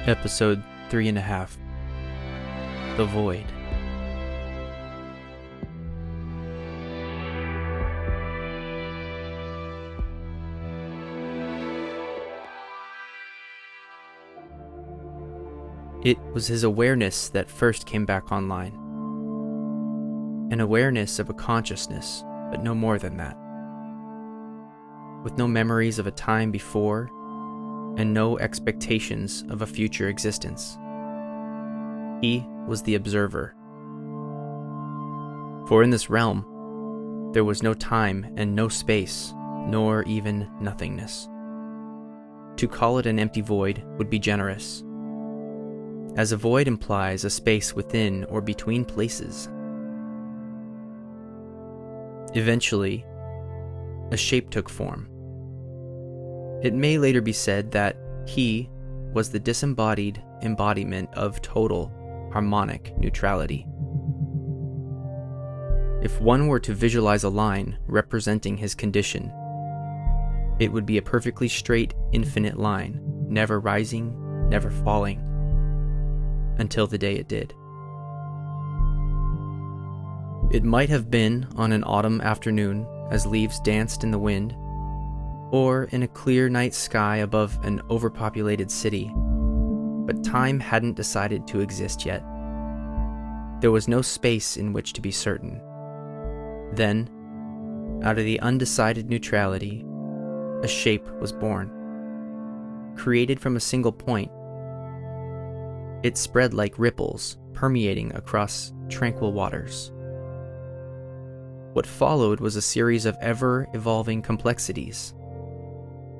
Episode 3.5 The Void. It was his awareness that first came back online. An awareness of a consciousness, but no more than that. With no memories of a time before, and no expectations of a future existence. He was the observer. For in this realm, there was no time and no space, nor even nothingness. To call it an empty void would be generous, as a void implies a space within or between places. Eventually, a shape took form. It may later be said that he was the disembodied embodiment of total harmonic neutrality. If one were to visualize a line representing his condition, it would be a perfectly straight, infinite line, never rising, never falling, until the day it did. It might have been on an autumn afternoon as leaves danced in the wind, or in a clear night sky above an overpopulated city, but time hadn't decided to exist yet. There was no space in which to be certain. Then, out of the undecided neutrality, a shape was born, created from a single point. It spread like ripples, permeating across tranquil waters. What followed was a series of ever-evolving complexities.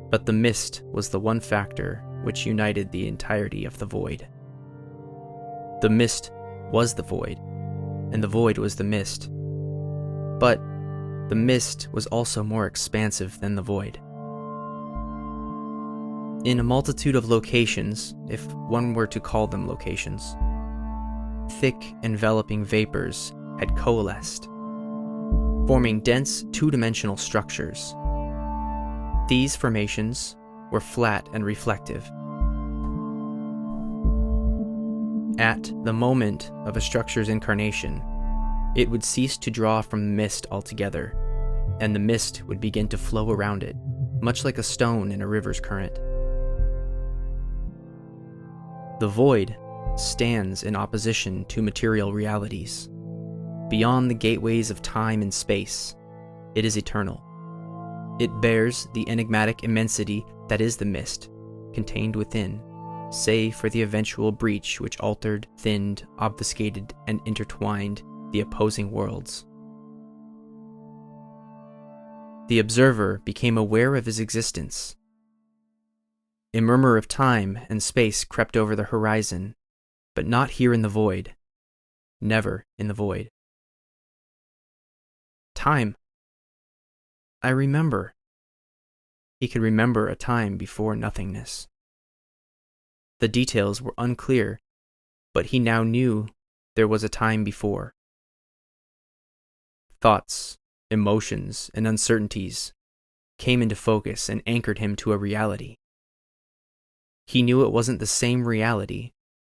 But the mist was the one factor which united the entirety of the void. The mist was the void, and the void was the mist. But the mist was also more expansive than the void. In a multitude of locations, if one were to call them locations, thick enveloping vapors had coalesced, forming dense two-dimensional structures. These formations were flat and reflective. At the moment of a structure's incarnation, it would cease to draw from the mist altogether, and the mist would begin to flow around it, much like a stone in a river's current. The void stands in opposition to material realities. Beyond the gateways of time and space, it is eternal. It bears the enigmatic immensity that is the mist, contained within, save for the eventual breach which altered, thinned, obfuscated, and intertwined the opposing worlds. The observer became aware of his existence. A murmur of time and space crept over the horizon, but not here in the void, never in the void. Time. I remember. He could remember a time before nothingness. The details were unclear, but he now knew there was a time before. Thoughts, emotions, and uncertainties came into focus and anchored him to a reality. He knew it wasn't the same reality,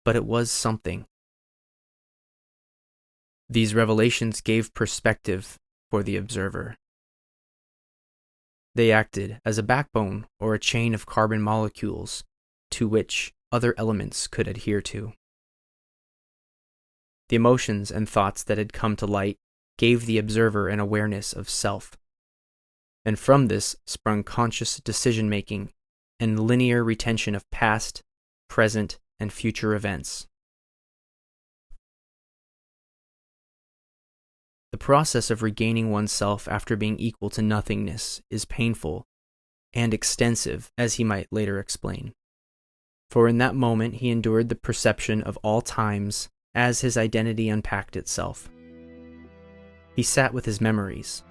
but it was something. These revelations gave perspective for the observer. They acted as a backbone or a chain of carbon molecules to which other elements could adhere to. The emotions and thoughts that had come to light gave the observer an awareness of self, and from this sprung conscious decision-making and linear retention of past, present, and future events. The process of regaining oneself after being equal to nothingness is painful and extensive, as he might later explain. For in that moment he endured the perception of all times as his identity unpacked itself. He sat with his memories.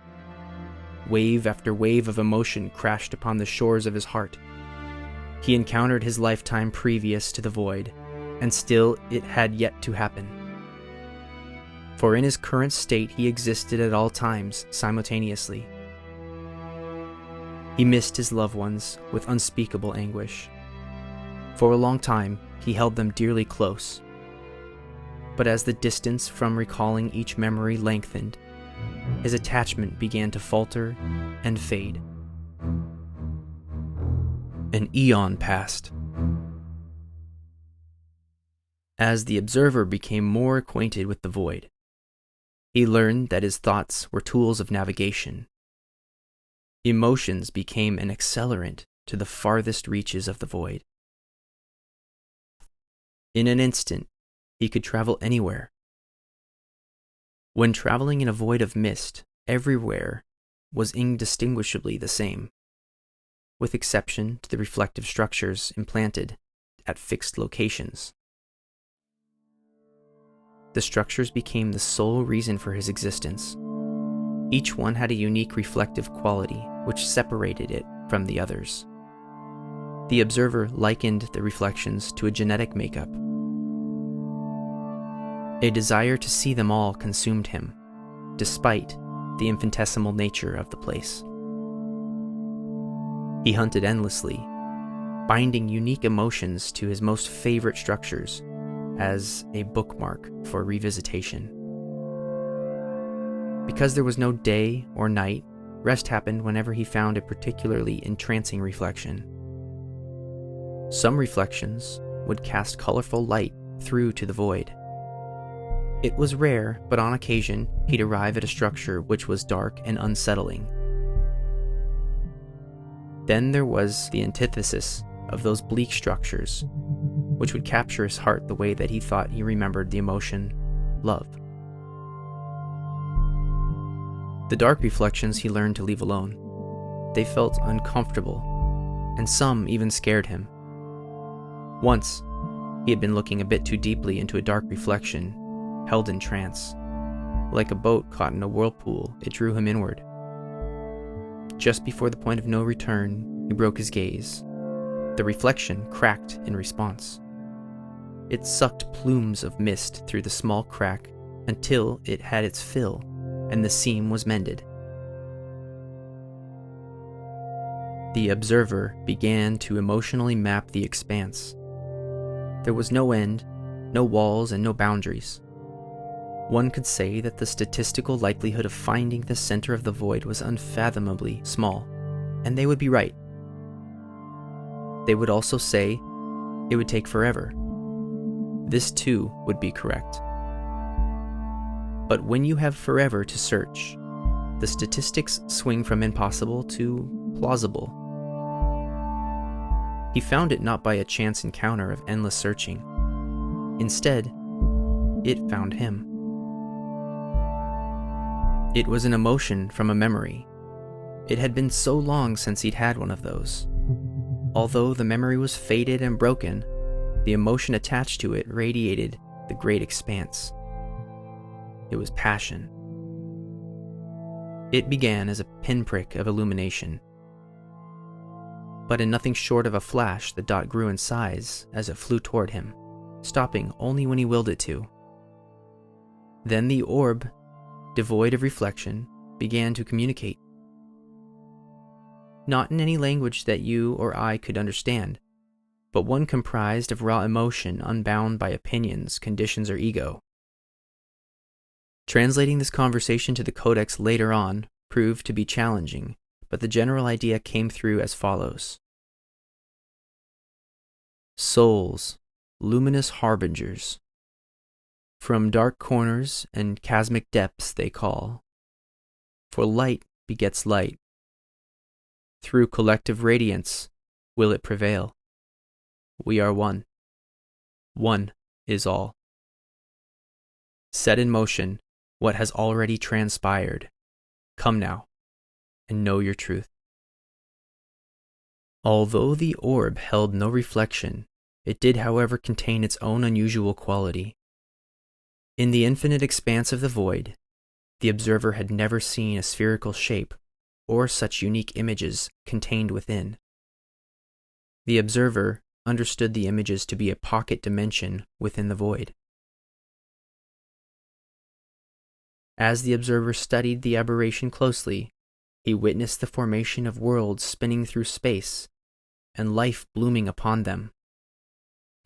Wave after wave of emotion crashed upon the shores of his heart. He encountered his lifetime previous to the void, and still it had yet to happen. For in his current state he existed at all times simultaneously. He missed his loved ones with unspeakable anguish. For a long time, he held them dearly close. But as the distance from recalling each memory lengthened, his attachment began to falter and fade. An eon passed. As the observer became more acquainted with the void, he learned that his thoughts were tools of navigation. Emotions became an accelerant to the farthest reaches of the void. In an instant, he could travel anywhere. When traveling in a void of mist, everywhere was indistinguishably the same, with exception to the reflective structures implanted at fixed locations. The structures became the sole reason for his existence. Each one had a unique reflective quality which separated it from the others. The observer likened the reflections to a genetic makeup. A desire to see them all consumed him, despite the infinitesimal nature of the place. He hunted endlessly, binding unique emotions to his most favorite structures as a bookmark for revisitation. Because there was no day or night, rest happened whenever he found a particularly entrancing reflection. Some reflections would cast colorful light through to the void. It was rare, but on occasion he'd arrive at a structure which was dark and unsettling. Then there was the antithesis of those bleak structures, which would capture his heart the way that he thought he remembered the emotion love. The dark reflections he learned to leave alone. They felt uncomfortable, and some even scared him. Once, he had been looking a bit too deeply into a dark reflection, held in trance. Like a boat caught in a whirlpool, it drew him inward. Just before the point of no return, he broke his gaze. The reflection cracked in response. It sucked plumes of mist through the small crack until it had its fill and the seam was mended. The observer began to emotionally map the expanse. There was no end, no walls, and no boundaries. One could say that the statistical likelihood of finding the center of the void was unfathomably small, and they would be right. They would also say it would take forever. This too would be correct. But when you have forever to search, the statistics swing from impossible to plausible. He found it not by a chance encounter of endless searching. Instead, it found him. It was an emotion from a memory. It had been so long since he'd had one of those. Although the memory was faded and broken, the emotion attached to it radiated the great expanse. It was passion. It began as a pinprick of illumination. But in nothing short of a flash, the dot grew in size as it flew toward him, stopping only when he willed it to. Then the orb, devoid of reflection, began to communicate. Not in any language that you or I could understand, but one comprised of raw emotion unbound by opinions, conditions, or ego. Translating this conversation to the codex later on proved to be challenging, but the general idea came through as follows. Souls, luminous harbingers. From dark corners and chasmic depths they call, for light begets light. Through collective radiance will it prevail. We are one. One is all. Set in motion what has already transpired. Come now, and know your truth. Although the orb held no reflection, it did, however, contain its own unusual quality. In the infinite expanse of the void, the observer had never seen a spherical shape or such unique images contained within. The observer understood the images to be a pocket dimension within the void. As the observer studied the aberration closely, he witnessed the formation of worlds spinning through space and life blooming upon them.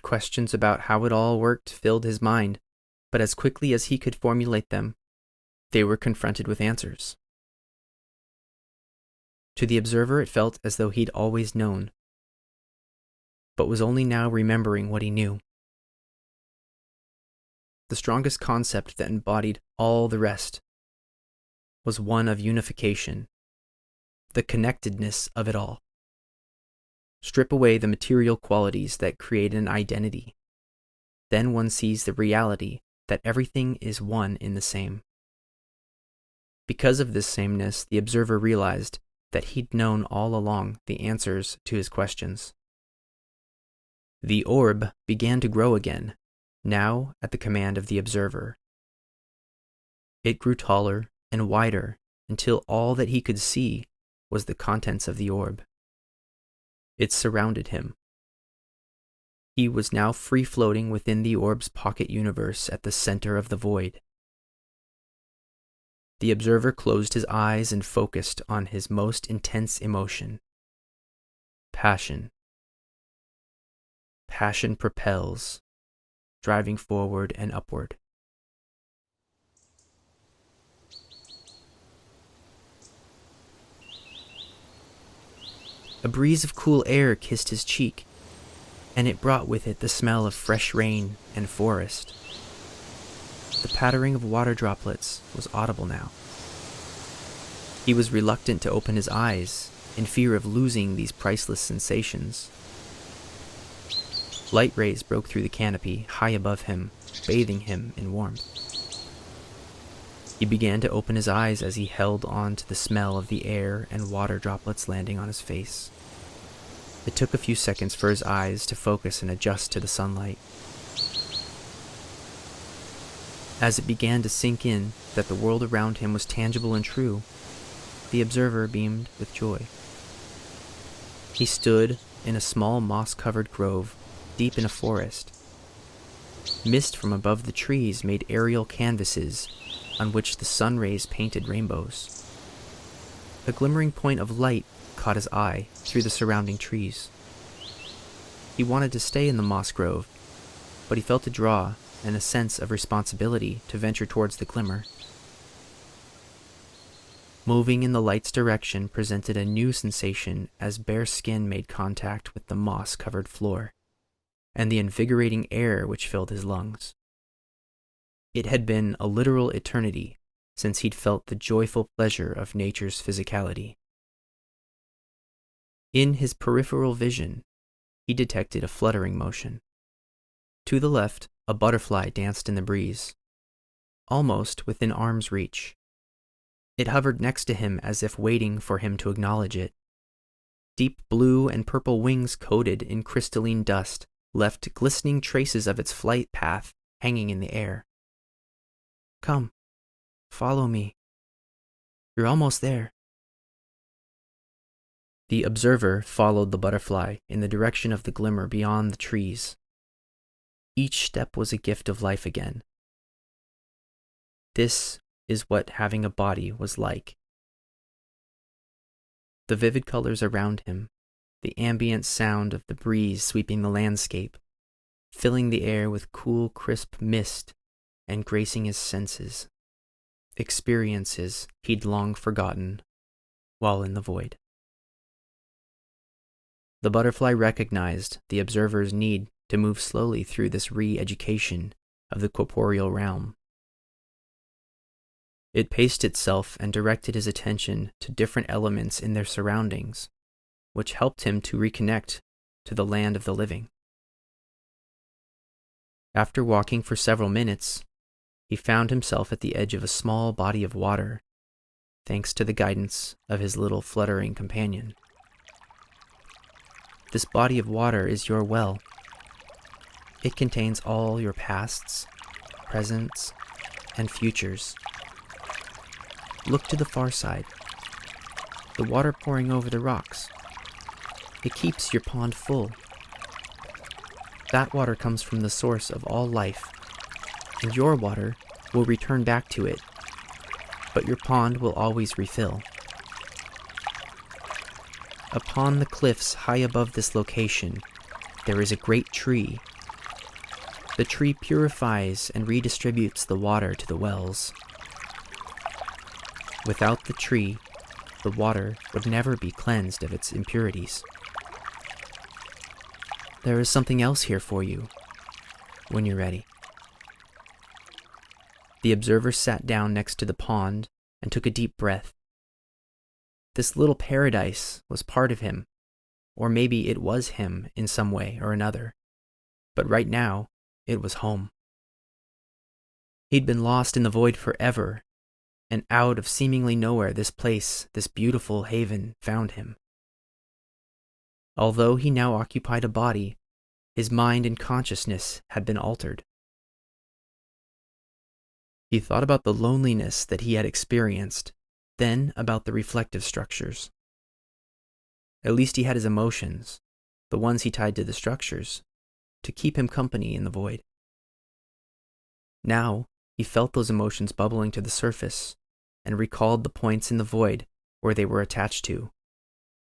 Questions about how it all worked filled his mind, but as quickly as he could formulate them, they were confronted with answers. To the observer, it felt as though he'd always known, but was only now remembering what he knew. The strongest concept that embodied all the rest was one of unification, the connectedness of it all. Strip away the material qualities that create an identity. Then one sees the reality that everything is one in the same. Because of this sameness, the observer realized that he'd known all along the answers to his questions. The orb began to grow again, now at the command of the observer. It grew taller and wider until all that he could see was the contents of the orb. It surrounded him. He was now free-floating within the orb's pocket universe at the center of the void. The observer closed his eyes and focused on his most intense emotion: passion. Passion propels, driving forward and upward. A breeze of cool air kissed his cheek, and it brought with it the smell of fresh rain and forest. The pattering of water droplets was audible now. He was reluctant to open his eyes, in fear of losing these priceless sensations. Light rays broke through the canopy high above him, bathing him in warmth. He began to open his eyes as he held on to the smell of the air and water droplets landing on his face. It took a few seconds for his eyes to focus and adjust to the sunlight. As it began to sink in that the world around him was tangible and true, the observer beamed with joy. He stood in a small moss-covered grove deep in a forest. Mist from above the trees made aerial canvases on which the sun rays painted rainbows. A glimmering point of light caught his eye through the surrounding trees. He wanted to stay in the moss grove, but he felt a draw and a sense of responsibility to venture towards the glimmer. Moving in the light's direction presented a new sensation as bare skin made contact with the moss-covered floor, and the invigorating air which filled his lungs. It had been a literal eternity since he'd felt the joyful pleasure of nature's physicality. In his peripheral vision, he detected a fluttering motion. To the left, a butterfly danced in the breeze, almost within arm's reach. It hovered next to him as if waiting for him to acknowledge it. Deep blue and purple wings coated in crystalline dust left glistening traces of its flight path hanging in the air. "Come, follow me. You're almost there." The observer followed the butterfly in the direction of the glimmer beyond the trees. Each step was a gift of life again. This is what having a body was like. The vivid colors around him, the ambient sound of the breeze sweeping the landscape, filling the air with cool, crisp mist and gracing his senses, experiences he'd long forgotten while in the void. The butterfly recognized the observer's need to move slowly through this re-education of the corporeal realm. It paced itself and directed his attention to different elements in their surroundings, which helped him to reconnect to the land of the living. After walking for several minutes, he found himself at the edge of a small body of water, thanks to the guidance of his little fluttering companion. This body of water is your well. It contains all your pasts, presents, and futures. Look to the far side. The water pouring over the rocks. It keeps your pond full. That water comes from the source of all life, and your water will return back to it, but your pond will always refill. Upon the cliffs high above this location, there is a great tree The tree purifies and redistributes the water to the wells. Without the tree, the water would never be cleansed of its impurities. There is something else here for you when you're ready. The observer sat down next to the pond and took a deep breath. This little paradise was part of him, or maybe it was him in some way or another, but right now it was home. He'd been lost in the void forever, and out of seemingly nowhere this place, this beautiful haven, found him. Although he now occupied a body, his mind and consciousness had been altered. He thought about the loneliness that he had experienced, then about the reflective structures. At least he had his emotions, the ones he tied to the structures, to keep him company in the void. Now he felt those emotions bubbling to the surface and recalled the points in the void where they were attached to,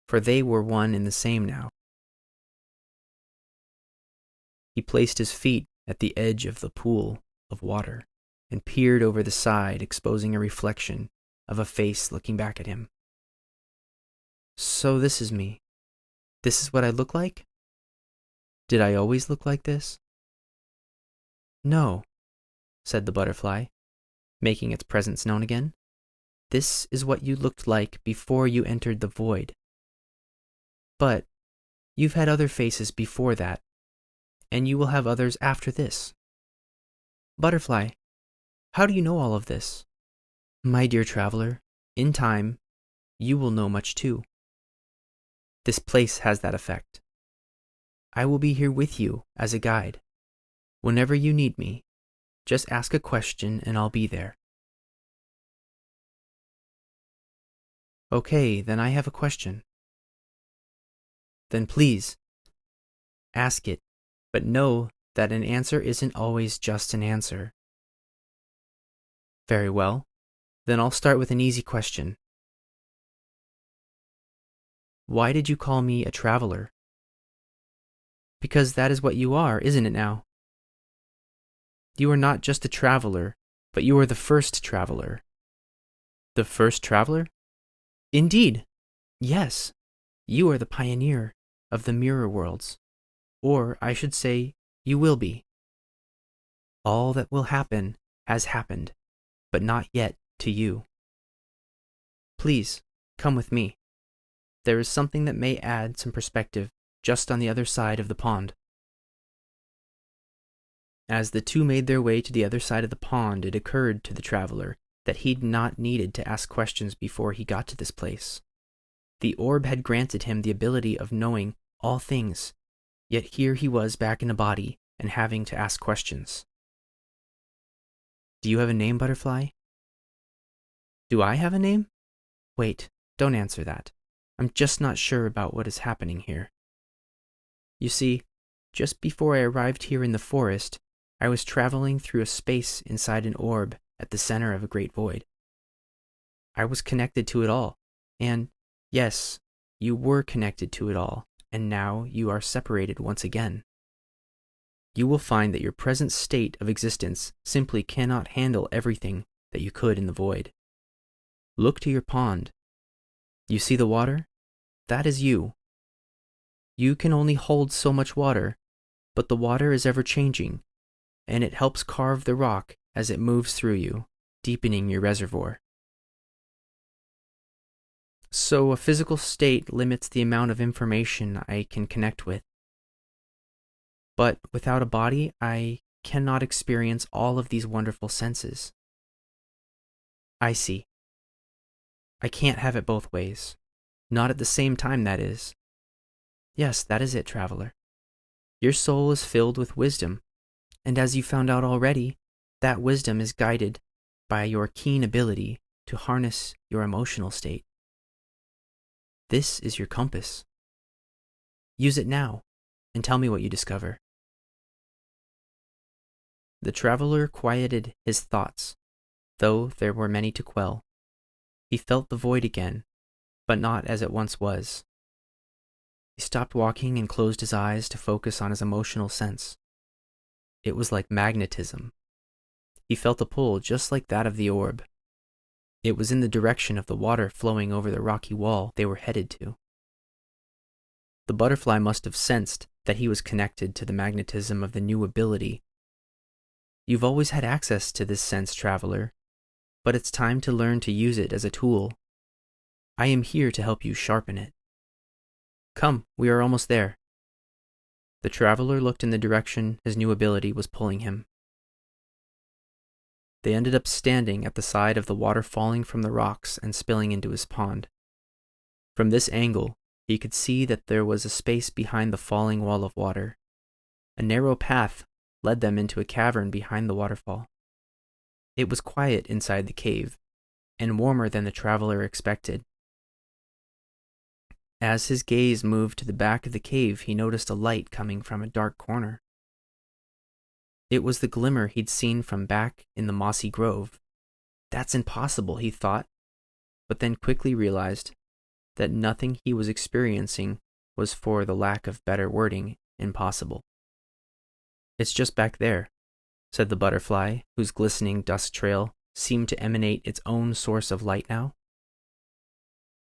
for they were one and the same now. He placed his feet at the edge of the pool of water and peered over the side, exposing a reflection of a face looking back at him. So this is me. This is what I look like? Did I always look like this? No, said the butterfly, making its presence known again. This is what you looked like before you entered the void. But you've had other faces before that, and you will have others after this. Butterfly, how do you know all of this? My dear traveler, in time, you will know much too. This place has that effect. I will be here with you as a guide. Whenever you need me, just ask a question and I'll be there. Okay, then I have a question. Then please, ask it, but know that an answer isn't always just an answer. Very well, then I'll start with an easy question. Why did you call me a traveler? Because that is what you are, isn't it now? You are not just a traveler, but you are the first traveler. The first traveler? Indeed, yes. You are the pioneer of the mirror worlds, or I should say, you will be. All that will happen has happened, but not yet to you. Please, come with me. There is something that may add some perspective just on the other side of the pond. As the two made their way to the other side of the pond, it occurred to the traveler that he'd not needed to ask questions before he got to this place. The orb had granted him the ability of knowing all things, yet here he was back in a body and having to ask questions. Do you have a name, Butterfly? Do I have a name? Wait, don't answer that. I'm just not sure about what is happening here. You see, just before I arrived here in the forest, I was traveling through a space inside an orb at the center of a great void. I was connected to it all, and yes, you were connected to it all, and now you are separated once again. You will find that your present state of existence simply cannot handle everything that you could in the void. Look to your pond. You see the water? That is you. You can only hold so much water, but the water is ever changing, and it helps carve the rock as it moves through you, deepening your reservoir. So a physical state limits the amount of information I can connect with. But without a body, I cannot experience all of these wonderful senses. I see. I can't have it both ways. Not at the same time, that is. Yes, that is it, traveler. Your soul is filled with wisdom, and as you found out already, that wisdom is guided by your keen ability to harness your emotional state. This is your compass. Use it now, and tell me what you discover. The traveler quieted his thoughts, though there were many to quell. He felt the void again, but not as it once was. He stopped walking and closed his eyes to focus on his emotional sense. It was like magnetism. He felt a pull just like that of the orb. It was in the direction of the water flowing over the rocky wall they were headed to. The butterfly must have sensed that he was connected to the magnetism of the new ability. You've always had access to this sense, traveler, but it's time to learn to use it as a tool. I am here to help you sharpen it. Come, we are almost there. The traveler looked in the direction his new ability was pulling him. They ended up standing at the side of the water falling from the rocks and spilling into his pond. From this angle, he could see that there was a space behind the falling wall of water. A narrow path led them into a cavern behind the waterfall. It was quiet inside the cave, and warmer than the traveler expected. As his gaze moved to the back of the cave, he noticed a light coming from a dark corner. It was the glimmer he'd seen from back in the mossy grove. That's impossible, he thought, but then quickly realized that nothing he was experiencing was, for the lack of better wording, impossible. It's just back there, said the butterfly, whose glistening dust trail seemed to emanate its own source of light now.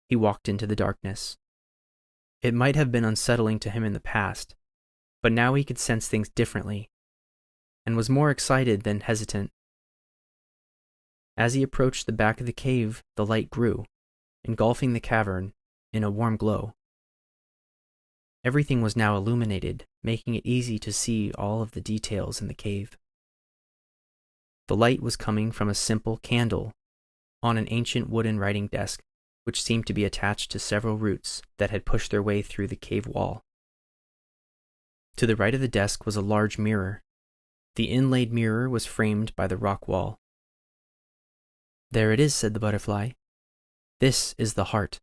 He walked into the darkness. It might have been unsettling to him in the past, but now he could sense things differently, and was more excited than hesitant. As he approached the back of the cave, the light grew, engulfing the cavern in a warm glow. Everything was now illuminated, making it easy to see all of the details in the cave. The light was coming from a simple candle on an ancient wooden writing desk, which seemed to be attached to several roots that had pushed their way through the cave wall. To the right of the desk was a large mirror. The inlaid mirror was framed by the rock wall. There it is, said the butterfly. This is the heart.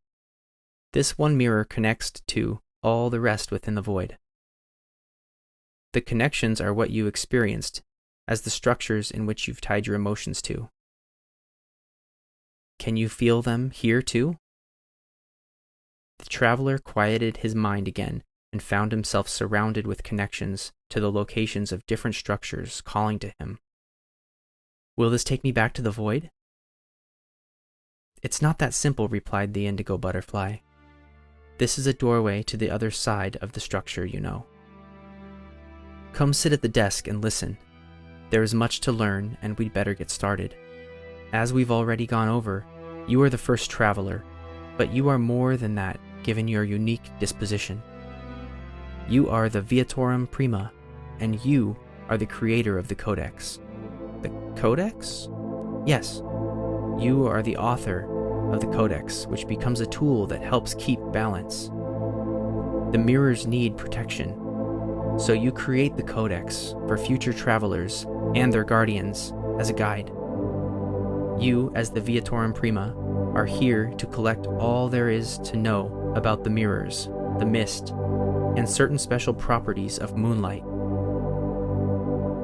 This one mirror connects to all the rest within the void. The connections are what you experienced as the structures in which you've tied your emotions to. Can you feel them here too? The traveler quieted his mind again and found himself surrounded with connections to the locations of different structures calling to him. Will this take me back to the void? It's not that simple, replied the indigo butterfly. This is a doorway to the other side of the structure, you know. Come sit at the desk and listen. There is much to learn, and we'd better get started. As we've already gone over, you are the first traveler, but you are more than that given your unique disposition. You are the Viatorum Prima, and you are the creator of the Codex. The Codex? Yes, you are the author of the Codex, which becomes a tool that helps keep balance. The mirrors need protection, so you create the Codex for future travelers and their guardians as a guide. You, as the Viatorum Prima, are here to collect all there is to know about the mirrors, the mist, and certain special properties of Moonlight.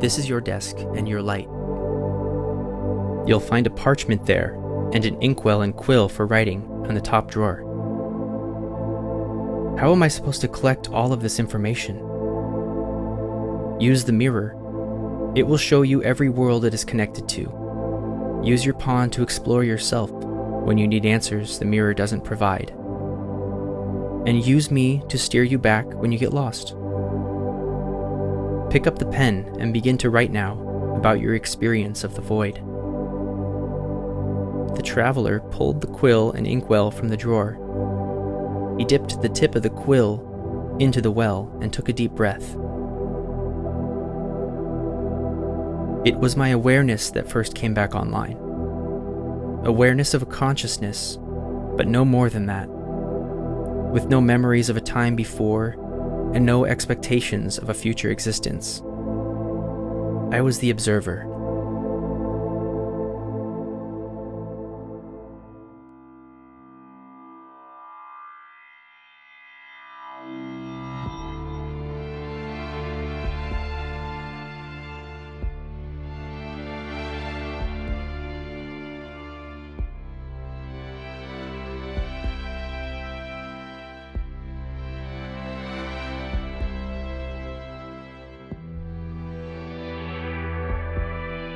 This is your desk and your light. You'll find a parchment there and an inkwell and quill for writing on the top drawer. How am I supposed to collect all of this information? Use the mirror. It will show you every world it is connected to. Use your pawn to explore yourself. When you need answers the mirror doesn't provide. And use me to steer you back when you get lost. Pick up the pen and begin to write now about your experience of the void. The traveler pulled the quill and inkwell from the drawer. He dipped the tip of the quill into the well and took a deep breath. It was my awareness that first came back online. Awareness of a consciousness, but no more than that. With no memories of a time before, and no expectations of a future existence. I was the observer.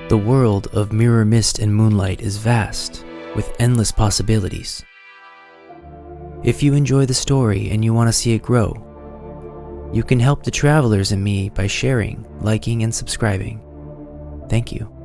The world of Mirror, Mist, and Moonlight is vast, with endless possibilities. If you enjoy the story and you want to see it grow, you can help the travelers and me by sharing, liking, and subscribing. Thank you.